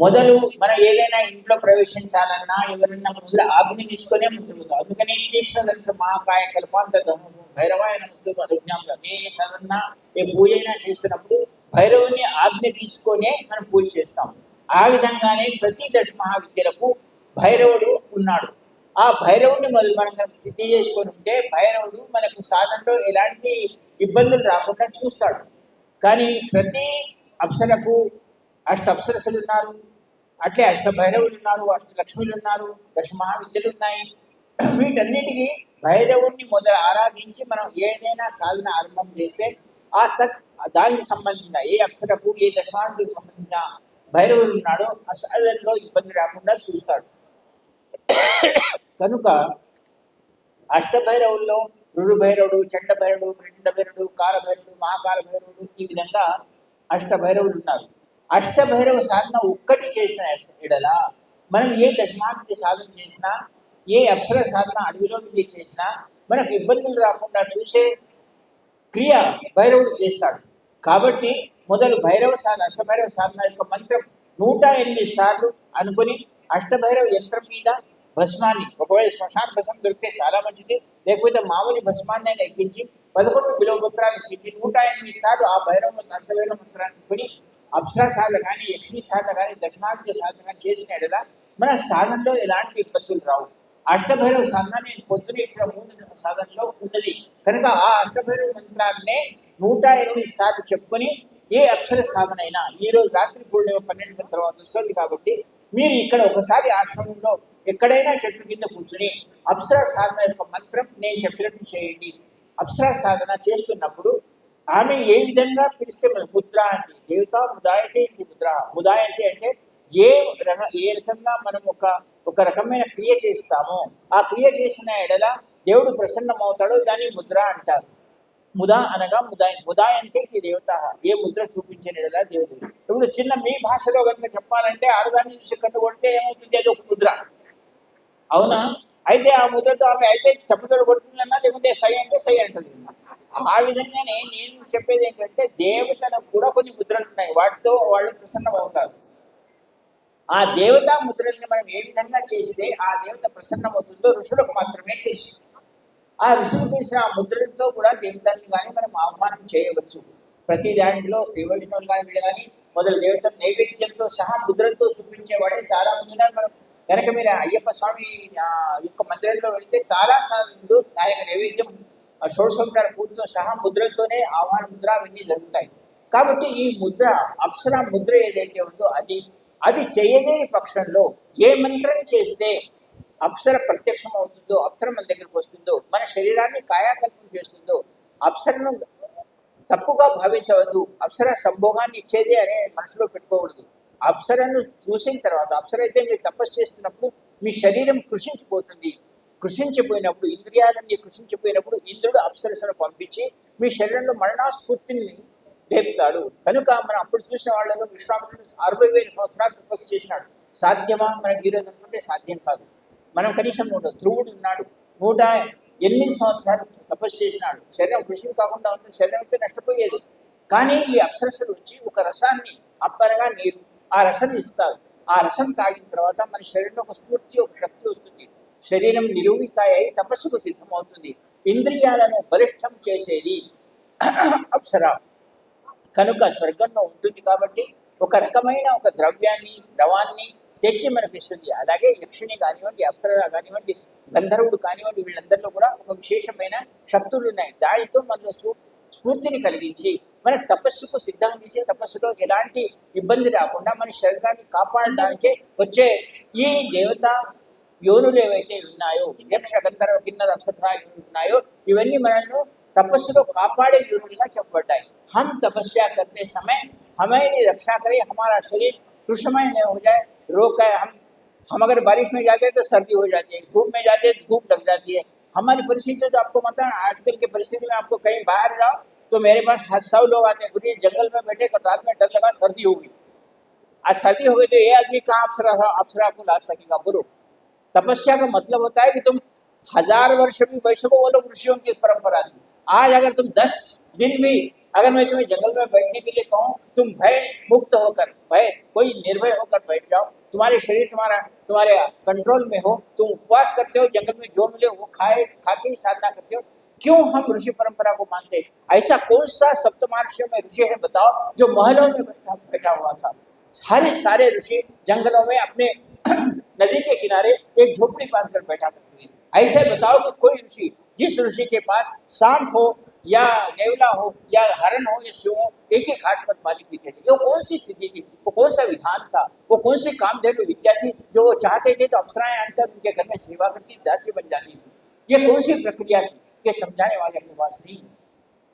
మొదలు మనం ఏదైనా ఇంట్లో ప్రవేశించాలన్నా ఎవరన్నా మొదలు ఆజ్ఞ తీసుకునే ముందుకు. అందుకని దీక్ష మహాకాయ కల్పాంత భైరవాయ నమస్తు అనుజ్ఞాంలో ఏ సరన్నా ఏ పూజ అయినా చేస్తున్నప్పుడు భైరవుని ఆజ్ఞ తీసుకొనే మనం పూజ చేస్తాం. ఆ విధంగానే ప్రతి దశ మహావిద్యలకు భైరవుడు ఉన్నాడు. ఆ భైరవుడిని మొదలు మనం కనుక సిద్ధి చేసుకొని ఉంటే భైరవుడు మనకు సాధనలో ఎలాంటి ఇబ్బందులు రాకుండా చూస్తాడు. కానీ ప్రతి అప్సరకు అష్టప్సరసులు ఉన్నారు, అట్లే అష్టభైరవులు ఉన్నారు, అష్టలక్ష్మిలు ఉన్నారు, దశ మహావిద్యలు ఉన్నాయి. వీటన్నిటికీ భైరవుణ్ణి మొదలు ఆరాధించి మనం ఏదైనా సాధన ఆరంభం చేస్తే ఆ దానికి సంబంధించిన ఏ అప్సరకు ఏ దశమానికి సంబంధించిన భైరవుడు ఉన్నాడో ఆ సాధనలో ఇబ్బంది రాకుండా చూస్తాడు. కనుక అష్టభైరవుల్లో రురుభైరవుడు, చండభైరవుడు, ప్రచండభైరవుడు, కాలభైరవుడు, మహాకాలభైరవుడు, ఈ విధంగా అష్టభైరవులు ఉన్నారు. అష్టభైరవ సాధన ఒక్కటి చేసిన ఎడల మనం ఏ దశమానికి సాధన చేసినా ఏ అప్సర సాధన అడవిలో వెళ్ళి చేసినా మనకు ఇబ్బందులు రాకుండా చూసే క్రియ భైరవుడు చేస్తాడు. కాబట్టి మొదలు భైరవ సాధన అష్టభైరవ సాధన యొక్క మంత్రం 108 సార్లు అనుకుని అష్టభైరవ యంత్రం మీద భస్మాన్ని, ఒకవేళ శ్మశాన భస్మం దొరికితే చాలా మంచిది, లేకపోతే మామూలు భస్మాన్ని ఎక్కించి 11 బిలోపత్రాలు ఎక్కించి 108 సార్లు ఆ భైరవ అష్టభైరవ మంత్రాన్ని కొని అప్సరా సాధన కానీ యక్షిణి సాధన కానీ దశమావిద్య సాధన కానీ చేసిన ఎడల మన సాధనలో ఎలాంటి ఇబ్బందులు రావు. అష్టభైరవ సాధన నేను పొద్దున ఇచ్చిన 3 సాధనలో ఉన్నది కనుక ఆ అష్టభైరవ మంత్రాన్నే 108 సార్లు చెప్పుకొని ఏ అక్షర సాధన అయినా ఈరోజు రాత్రి పూర్ణిమ 12 తర్వాత వస్తుంది కాబట్టి మీరు ఇక్కడ ఒకసారి ఆశ్రమంలో ఎక్కడైనా చెట్టు కింద కూర్చుని అప్సరా సాధన యొక్క మంత్రం నేను చెప్పినట్టు చేయండి. అప్సరా సాధన చేస్తున్నప్పుడు ఆమె ఏ విధంగా పిలిస్తే ముద్ర అంటే దేవత ముదాయతే ఇది ముద్ర. ముదాయతే అంటే ఏ రకంగా మనం ఒక రకమైన క్రియ చేస్తామో ఆ క్రియ చేసిన ఎడల దేవుడు ప్రసన్నమవుతాడో దాన్ని ముద్ర అంటారు. ముదా అనగా ముదాయంతే ఈ దేవత, ఏ ముద్ర చూపించిన ఎడల దేవుడు. ఇప్పుడు చిన్న మీ భాషలో కనుక చెప్పాలంటే ఆడదాన్ని చూసి కన్ను కొడితే ఏమవుతుంది, అది ఒక ముద్ర, అవునా? అయితే ఆ ముద్రతో ఆమె అయితే చెప్పుతోడు కొడుతుందన్నా, లేకుంటే సై అంటే సై అంటుంది. ఆ విధంగానే నేను చెప్పేది ఏంటంటే దేవతలకు కూడా కొన్ని ముద్రలు ఉన్నాయి, వాటితో వాళ్ళు ప్రసన్నం అవుతారు. ఆ దేవతా ముద్రల్ని మనం ఏ విధంగా చేస్తే ఆ దేవత ప్రసన్నం అవుతుందో ఋషులకు మాత్రమే తెలుసు. ఆ ఋషులు చేసిన ఆ ముద్రలతో కూడా దేవతల్ని కానీ మనం ఆహ్వానం చేయవచ్చు. ప్రతి దాంట్లో శ్రీ వైష్ణవులు కానీ వీళ్ళు కానీ మొదలు దేవత నైవేద్యంతో సహా ముద్రలతో చూపించేవాడే చాలా మంది ఉన్నారు. మనం కనుక మీరు అయ్యప్ప స్వామి యొక్క మందిరంలో వెళితే చాలా సార్లు ఆయన నైవేద్యం షోడశోపచార పూజతో సహా ముద్రలతోనే ఆహ్వాన ముద్ర అవన్నీ జరుగుతాయి. కాబట్టి ఈ ముద్ర అప్సర ముద్ర ఏదైతే ఉందో అది చేయలేని పక్షంలో ఏ మంత్రం చేస్తే అప్సర ప్రత్యక్షం అవుతుందో, అప్సర మన దగ్గరికి వస్తుందో, మన శరీరాన్ని కాయాకల్పం చేస్తుందో, అప్సరను తప్పుగా భావించవద్దు. అప్సర సంభోగాన్ని ఇచ్చేది అనే మనసులో పెట్టుకోకూడదు. అప్సరను చూసిన తర్వాత అప్సర అయితే మీరు తపస్సు చేస్తున్నప్పుడు మీ శరీరం కృషించిపోతుంది. కృషించిపోయినప్పుడు ఇంద్రియాలన్నీ కృషించిపోయినప్పుడు ఇంద్రుడు అప్సరసను పంపించి మీ శరీరంలో మరణాస్ఫూర్తిని లేపుతాడు. కనుక మనం అప్పుడు చూసిన వాళ్ళలో విశ్వామిత్రుడు 60,000 సంవత్సరాలు తపస్సు చేసినాడు. సాధ్యమా మనకి ఈరోజు అనుకుంటే సాధ్యం కాదు. మనం కనీసం ధ్రువుడు ఉన్నాడు, 108 సంవత్సరాలు తపస్సు చేసినాడు. శరీరం కృషి కాకుండా ఉంటుంది, శరీరం అయితే నష్టపోయేది. కానీ ఈ అప్సరసలు వచ్చి ఒక రసాన్ని, అప్పనగా నీరు, ఆ రసం ఇస్తారు. ఆ రసం తాగిన తర్వాత మన శరీరంలో ఒక స్ఫూర్తి, ఒక శక్తి వస్తుంది. శరీరం నిరూపితాయి అయి తపస్సుకు సిద్ధమవుతుంది. ఇంద్రియాలను బలిష్టం చేసేది అప్సర కనుక స్వర్గంలో ఉంటుంది. కాబట్టి ఒక రకమైన ఒక ద్రవాన్ని తెచ్చి మనకిస్తుంది. అలాగే యక్షిణి కానివ్వండి, అప్సర కానివ్వండి, గంధర్వుడు కానివ్వండి, వీళ్ళందరిలో కూడా ఒక విశేషమైన శక్తులు ఉన్నాయి. దానితో మనలో స్ఫూర్తిని కలిగించి మన తపస్సుకు సిద్ధం చేసే తపస్సులో ఎలాంటి ఇబ్బంది రాకుండా మన శరీరాన్ని కాపాడడానికే వచ్చే ఈ దేవత యోనులు ఏవైతే ఉన్నాయో, యక్ష గంధర్వ కిన్నర అప్సర యోనులు ఉన్నాయో, ఇవన్నీ మనల్ని तपस्या कापाड़े योनिगा చెప్పబడ్డాయి। हम तपस्या करते समय हमें रक्षा करे, हमारा शरीर कृष्णमय न हो जाए, रोग है। हम अगर बारिश में जाते हैं तो सर्दी हो जाती है, धूप में जाते हैं तो धूप लग जाती है। हमारी परिस्थिति तो आपको पता है, आजकल की परिस्थिति में आपको कहीं बाहर जाओ तो मेरे पास 100 लोग आते हैं, गुरु जंगल में बैठे रात में डर लगा सर्दी होगी। आज सर्दी हो गई तो ये आदमी कहाँ अप्सरा आपको ला सकेगा। गुरु तपस्या का मतलब होता है कि तुम 1000 वर्ष भी बैठ सको, वो लोग ऋषियों की परंपरा थी। आज अगर तुम 10 दिन भी अगर मैं तुम्हें जंगल में बैठने के लिए कहूँ, तुम भय मुक्त होकर, भय कोई निर्भय होकर बैठ जाओ तुम्हारे शरीर तुम्हारे कंट्रोल में हो, तुम उपवास करते हो, जंगल में जो मिले वो खा के ही साधना करते हो, क्यों हम ऋषि परंपरा को मानते हैं? ऐसा कौन सा सप्तमहर्षियों में ऋषि है बताओ जो महलों में बैठा हुआ था? सारे ऋषि जंगलों में अपने नदी के किनारे एक झोपड़ी बांधकर बैठा करते थे। ऐसे बताओ कि कोई ऋषि, जिस ऋषि के पास सांप हो या नेवला हो या हरण हो या शिव हो, एक ही घाट पर पानी पीते थे। वो कौन सी स्थिति थी? वो कौन सा विधान था? वो कौन सी कामधेनु विद्या थी जो वो चाहते थे तो अप्सराएं आकर उनके घर में सेवा करती, दासी बन जाती थी? ये कौन सी प्रक्रिया थी? ये समझाने वाले के पास नहीं।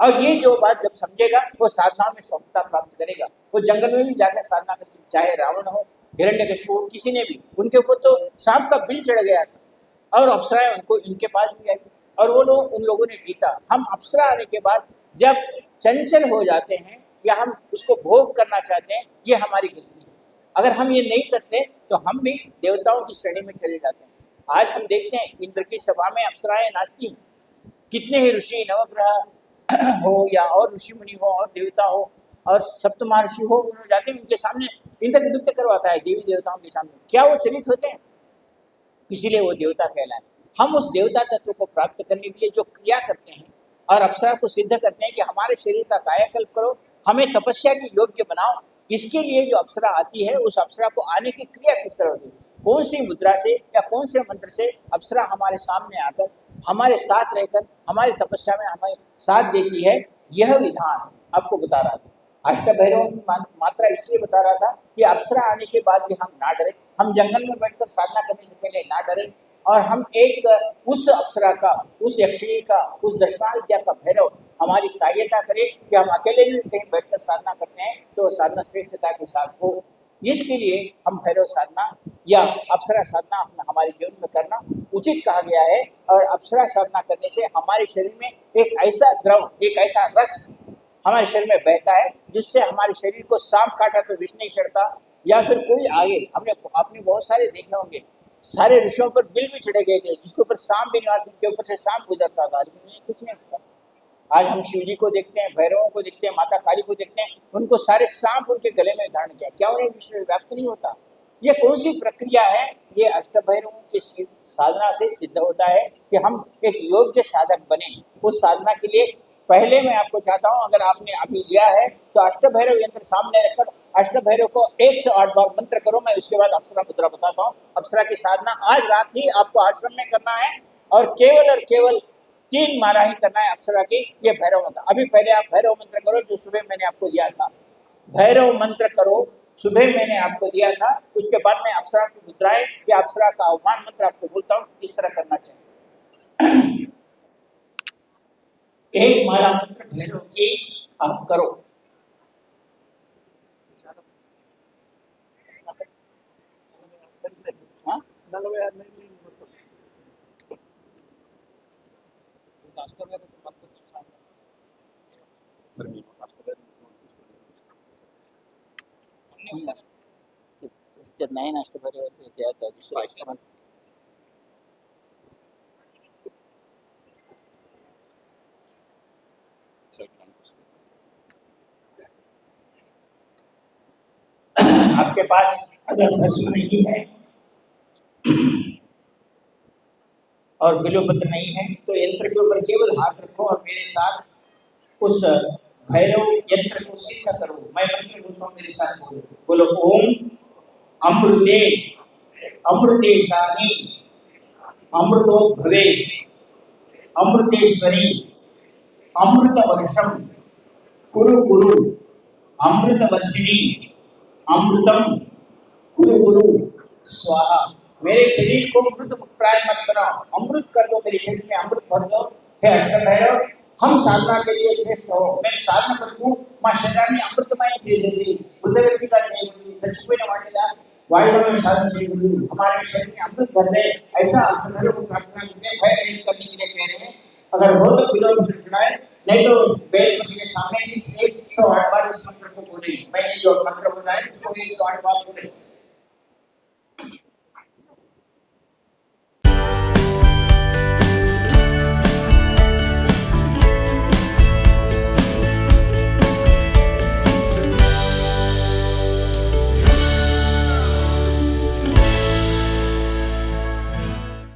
और ये जो बात जब समझेगा वो साधना में सफलता प्राप्त करेगा। वो जंगल में भी जाकर साधना कर सकते, चाहे रावण हो, हिरण्यकशिपु हो, किसी ने भी, उनके ऊपर तो सांप का बिल चढ़ गया था और अप्सराएं उनको इनके पास भी आई और वो लोग उन लोगों ने जीता। हम अप्सरा आने के बाद जब चंचल हो जाते हैं या हम उसको भोग करना चाहते हैं, ये हमारी गलती है। अगर हम ये नहीं करते तो हम भी देवताओं की श्रेणी में चले जाते हैं। आज हम देखते हैं इंद्र की सभा में अप्सराएं नाचती हैं। कितने ही ऋषि नवग्रह हो या और ऋषि मुनि हो और देवता हो और सप्तमहर्षि हो, उन्होंने जाते हैं उनके सामने इंद्र नृत्य करवाता है देवी देवताओं के सामने। क्या वो चलित होते हैं? इसीलिए वो देवता कहलाए। हम उस देवता तत्व को प्राप्त करने के लिए जो क्रिया करते हैं और अप्सरा को सिद्ध करते हैं कि हमारे शरीर का कायाकल्प करो, हमें तपस्या की योग्य बनाओ, इसके लिए जो अप्सरा आती है उस अप्सरा को आने की क्रिया किस तरह होती है, कौन सी मुद्रा से या कौन से मंत्र से अप्सरा हमारे सामने आकर हमारे साथ रहकर हमारी तपस्या में हमें साथ देती है, यह विधान आपको बता रहा था। अष्टभैरवों की मात्रा इसलिए बता रहा था कि अप्सरा आने के बाद भी हम ना डरे, हम जंगल में बैठकर साधना करने से पहले ना डरे और हम एक उस अप्सरा का, उस यक्षिणी का, उस दशमा विद्या का भैरव हमारी सहायता करे कि हम अकेले भी कहीं बैठकर साधना करते हैं तो साधना श्रेष्ठता के साथ हो। इसके लिए हम भैरव साधना या अप्सरा साधना हमारे जीवन में करना उचित कहा गया है। और अप्सरा साधना करने से हमारे शरीर में एक ऐसा द्रव, एक ऐसा रस हमारे शरीर में बहता है जिससे हमारे शरीर को सांप काटा तो विष नहीं चढ़ता, या फिर कोई आगे आपने बहुत सारे देखे होंगे, सारे ऋषियों पर बिल भी चढ़े गए थे जिसके ऊपर सांप भी निवास, उनके ऊपर से सांप गुजरता था, लेकिन कुछ नहीं होता। आज हम शिव जी को देखते हैं, भैरवों को देखते हैं, माता काली को देखते हैं, उनको सारे सांप उनके गले में धारण किया, क्या उन्हें विष व्याप्त नहीं होता? ये कौन सी प्रक्रिया है? ये अष्टभैरवों की साधना से सिद्ध होता है कि हम एक योग्य साधक बने। उस साधना के लिए पहले मैं आपको चाहता हूं, अगर आपने अभी लिया है तो अष्टभैरव यंत्र सामने रखकर अष्टभैरव को 108 बार मंत्र करो। मैं उसके बाद अप्सरा मुद्रा बताता हूँ। अप्सरा की साधना आज रात ही आपको आश्रम में करना है और केवल 3 माला ही करना है अप्सरा की। ये भैरव मंत्र, अभी पहले आप भैरव मंत्र करो जो सुबह मैंने आपको दिया था। भैरव मंत्र करो, सुबह मैंने आपको दिया था। उसके बाद मैं अप्सरा की मुद्राएं या अप्सरा का आह्वान मंत्र आपको बोलता हूँ किस तरह करना चाहिए। एक माला मंत्र भैरव की आप करो। हाँ? नहीं अष्टभैरव क्या था दूसरा अष्टमंत्र। आपके पास अगर भस्म नहीं है और बिल्वपत्र नहीं है तो यंत्र के ऊपर केवल हाथ रखो और मेरे साथ उस भैरव यंत्र को सिद्ध करो। मैं मंत्र बोलता हूँ, मेरे साथ बोलो ओम अमृते अमृतेशानी अमृतोद्भवे अमृतेश्वरी अमृतवर्षम कुरु कुरु अमृतवर्षिणी अमृतम कुरु कुरु स्वाहा। मेरे शरीर को अमृत प्राय मत बनाओ, अमृत कर दो, मेरे शरीर में अमृत भर दो। हे अष्टभैरव, हम साधना के लिए श्रेष्ठ हो। मैं साधना करता हूँ माँ शरीरानी अमृतमय जैसी वृद्ध व्यक्ति का चచ్చిపోయిన वायुदेव में साधन चाहिए, हमारे शरीर में अमृत भर दे, ऐसा अष्टभैरव को प्रार्थना करते हैं। भय नहीं करने के लिए कह रहे हैं। अगर हो तो बिल्वपत्र चढ़ाए, नहीं तो बेलपत्र के सामने इस 108 बार इस मंत्र को बोले। मैंने जो मंत्र बोला है उसको 108 बार बोले।